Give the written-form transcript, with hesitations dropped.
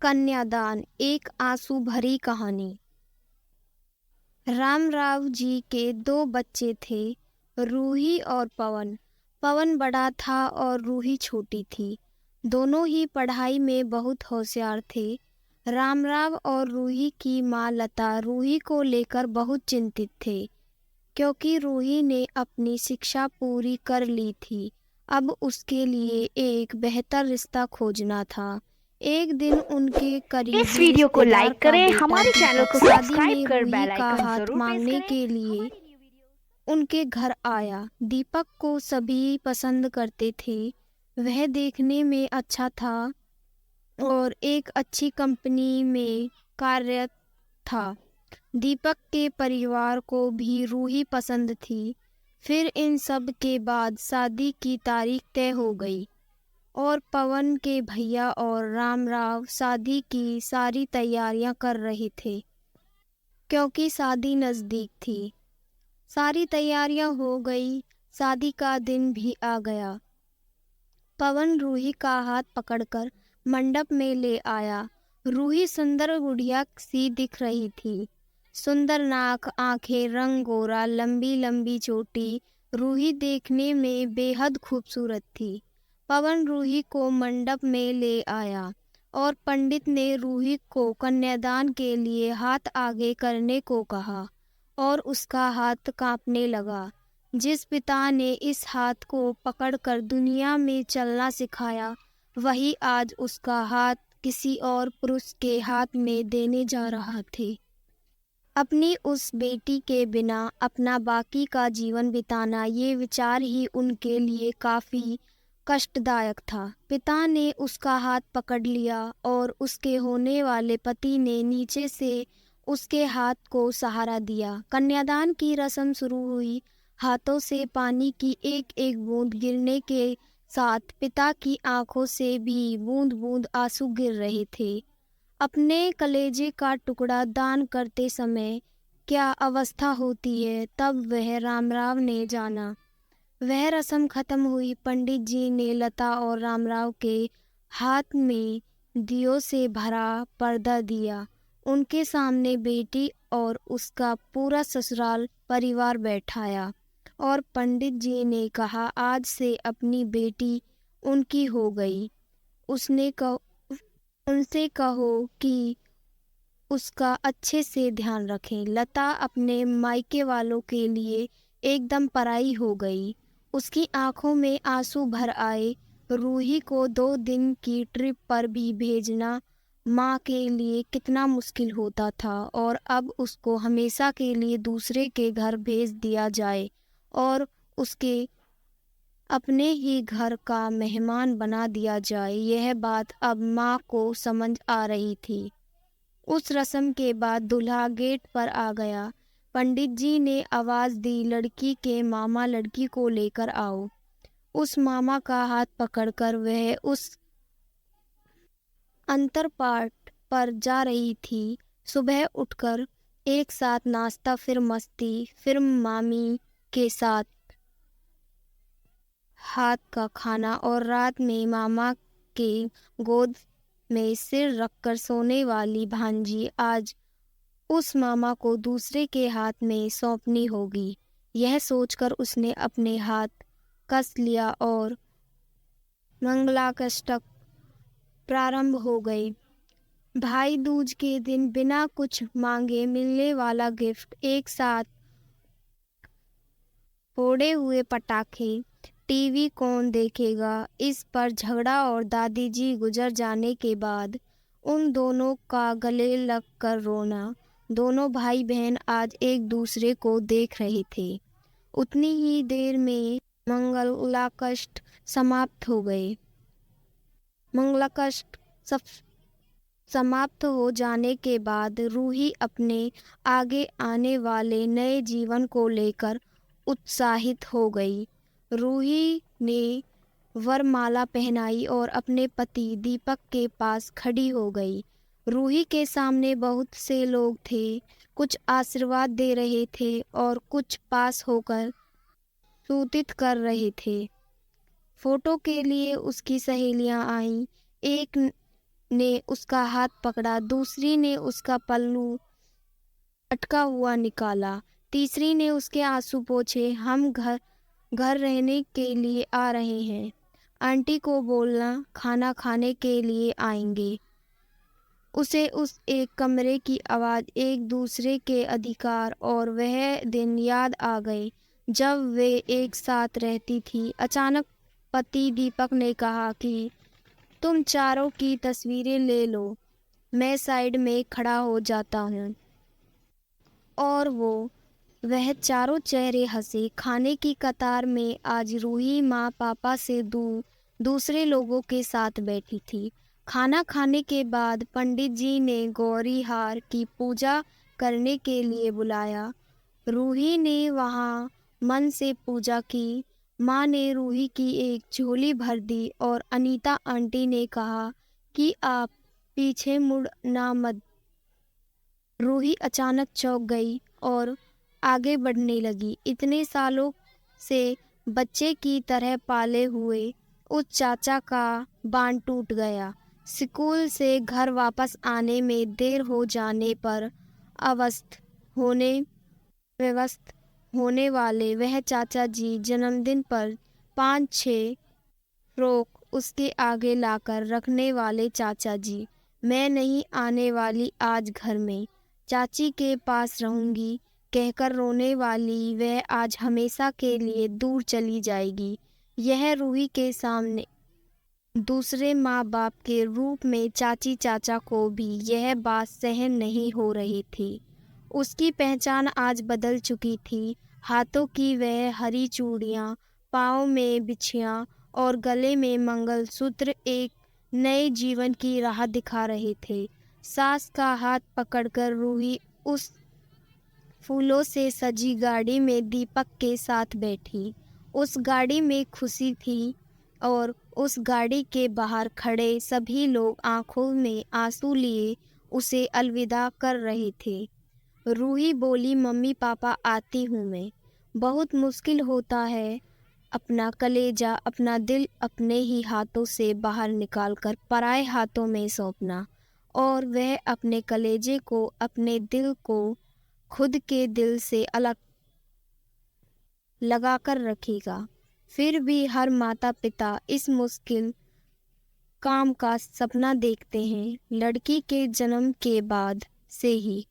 कन्यादान एक आंसू भरी कहानी। रामराव जी के दो बच्चे थे, रूही और पवन। पवन बड़ा था और रूही छोटी थी। दोनों ही पढ़ाई में बहुत होशियार थे। रामराव और रूही की माँ लता रूही को लेकर बहुत चिंतित थे, क्योंकि रूही ने अपनी शिक्षा पूरी कर ली थी। अब उसके लिए एक बेहतर रिश्ता खोजना था। एक दिन उनके इस करीबी वीडियो को रिश्तेदार लाइक का करें, बेटा हमारे चैनल दीपक को शादी सब्सक्राइब में कर रूही बेल का आइकन हाथ जरूर प्रेस मांगने करें। के लिए उनके घर आया। दीपक को सभी पसंद करते थे। वह देखने में अच्छा था और एक अच्छी कंपनी में कार्यरत था। दीपक के परिवार को भी रूही पसंद थी। फिर इन सब के बाद शादी की तारीख तय हो गई और पवन के भैया और रामराव शादी की सारी तैयारियां कर रहे थे, क्योंकि शादी नज़दीक थी। सारी तैयारियां हो गई, शादी का दिन भी आ गया। पवन रूही का हाथ पकड़कर मंडप में ले आया। रूही सुंदर गुड़िया सी दिख रही थी। सुंदर नाक, आंखें, रंग गोरा, लंबी लंबी चोटी। रूही देखने में बेहद खूबसूरत थी। पवन रूही को मंडप में ले आया और पंडित ने रूही को कन्यादान के लिए हाथ आगे करने को कहा और उसका हाथ कांपने लगा। जिस पिता ने इस हाथ को पकड़कर दुनिया में चलना सिखाया, वही आज उसका हाथ किसी और पुरुष के हाथ में देने जा रहा थे। अपनी उस बेटी के बिना अपना बाकी का जीवन बिताना, ये विचार ही उनके लिए काफी कष्टदायक था। पिता ने उसका हाथ पकड़ लिया और उसके होने वाले पति ने नीचे से उसके हाथ को सहारा दिया। कन्यादान की रस्म शुरू हुई। हाथों से पानी की एक एक बूंद गिरने के साथ पिता की आंखों से भी बूंद बूंद आंसू गिर रहे थे। अपने कलेजे का टुकड़ा दान करते समय क्या अवस्था होती है, तब वह रामराव ने जाना। वह रस्म खत्म हुई। पंडित जी ने लता और रामराव के हाथ में दियों से भरा पर्दा दिया। उनके सामने बेटी और उसका पूरा ससुराल परिवार बैठाया और पंडित जी ने कहा, आज से अपनी बेटी उनकी हो गई। उनसे कहो कि उसका अच्छे से ध्यान रखें। लता अपने मायके वालों के लिए एकदम पराई हो गई। उसकी आंखों में आंसू भर आए। रूही को 2 दिन की ट्रिप पर भी भेजना माँ के लिए कितना मुश्किल होता था, और अब उसको हमेशा के लिए दूसरे के घर भेज दिया जाए और उसके अपने ही घर का मेहमान बना दिया जाए, यह बात अब माँ को समझ आ रही थी। उस रस्म के बाद दूल्हा गेट पर आ गया। पंडित जी ने आवाज दी, लड़की के मामा लड़की को लेकर आओ। उस मामा का हाथ पकड़कर वह उस अंतरपाट पर जा रही थी। सुबह उठकर एक साथ नाश्ता, फिर मस्ती, फिर मामी के साथ हाथ का खाना और रात में मामा के गोद में सिर रखकर सोने वाली भांजी आज उस मामा को दूसरे के हाथ में सौंपनी होगी। यह सोचकर उसने अपने हाथ कस लिया और मंगलाष्टक प्रारंभ हो गई। भाई दूज के दिन बिना कुछ मांगे मिलने वाला गिफ्ट, एक साथ फोड़े हुए पटाखे, टीवी कौन देखेगा, इस पर झगड़ा और दादी जी गुजर जाने के बाद उन दोनों का गले लग कर रोना। दोनों भाई बहन आज एक दूसरे को देख रहे थे। उतनी ही देर में मंगलाष्टक समाप्त हो गए। मंगलाष्टक समाप्त हो जाने के बाद रूही अपने आगे आने वाले नए जीवन को लेकर उत्साहित हो गई। रूही ने वरमाला पहनाई और अपने पति दीपक के पास खड़ी हो गई। रूही के सामने बहुत से लोग थे। कुछ आशीर्वाद दे रहे थे और कुछ पास होकर सूतित कर रहे थे। फोटो के लिए उसकी सहेलियां आईं। एक ने उसका हाथ पकड़ा, दूसरी ने उसका पल्लू अटका हुआ निकाला, तीसरी ने उसके आंसू पोंछे। हम घर घर रहने के लिए आ रहे हैं। आंटी को बोलना खाना खाने के लिए आएंगे। उसे उस एक कमरे की आवाज़, एक दूसरे के अधिकार और वह दिन याद आ गए जब वे एक साथ रहती थी। अचानक पति दीपक ने कहा कि तुम चारों की तस्वीरें ले लो, मैं साइड में खड़ा हो जाता हूँ। और वह चारों चेहरे हंसे। खाने की कतार में आज रूही माँ पापा से दूर दूसरे लोगों के साथ बैठी थी। खाना खाने के बाद पंडित जी ने गौरी हार की पूजा करने के लिए बुलाया। रूही ने वहाँ मन से पूजा की। माँ ने रूही की एक झोली भर दी और अनीता आंटी ने कहा कि आप पीछे मुड़ना मत। रूही अचानक चौंक गई और आगे बढ़ने लगी। इतने सालों से बच्चे की तरह पाले हुए उस चाचा का बांध टूट गया। स्कूल से घर वापस आने में देर हो जाने पर अवस्थ होने व्यस्त होने वाले वह चाचा जी जन्मदिन पर 5-6 फ्रॉक उसके आगे लाकर रखने वाले चाचा जी। मैं नहीं आने वाली आज घर में, चाची के पास रहूंगी कहकर रोने वाली वह आज हमेशा के लिए दूर चली जाएगी। यह रूही के सामने दूसरे माँ बाप के रूप में चाची चाचा को भी यह बात सहन नहीं हो रही थी। उसकी पहचान आज बदल चुकी थी। हाथों की वह हरी चूड़ियाँ, पाँव में बिछियाँ और गले में मंगलसूत्र एक नए जीवन की राह दिखा रहे थे। सास का हाथ पकड़कर रूही उस फूलों से सजी गाड़ी में दीपक के साथ बैठी। उस गाड़ी में खुशी थी और उस गाड़ी के बाहर खड़े सभी लोग आंखों में आंसू लिए उसे अलविदा कर रहे थे। रूही बोली, मम्मी पापा आती हूँ मैं। बहुत मुश्किल होता है अपना कलेजा, अपना दिल अपने ही हाथों से बाहर निकालकर पराए हाथों में सौंपना, और वह अपने कलेजे को, अपने दिल को खुद के दिल से अलग लगाकर रखेगा। फिर भी हर माता पिता इस मुश्किल काम का सपना देखते हैं। लड़की के जन्म के बाद से ही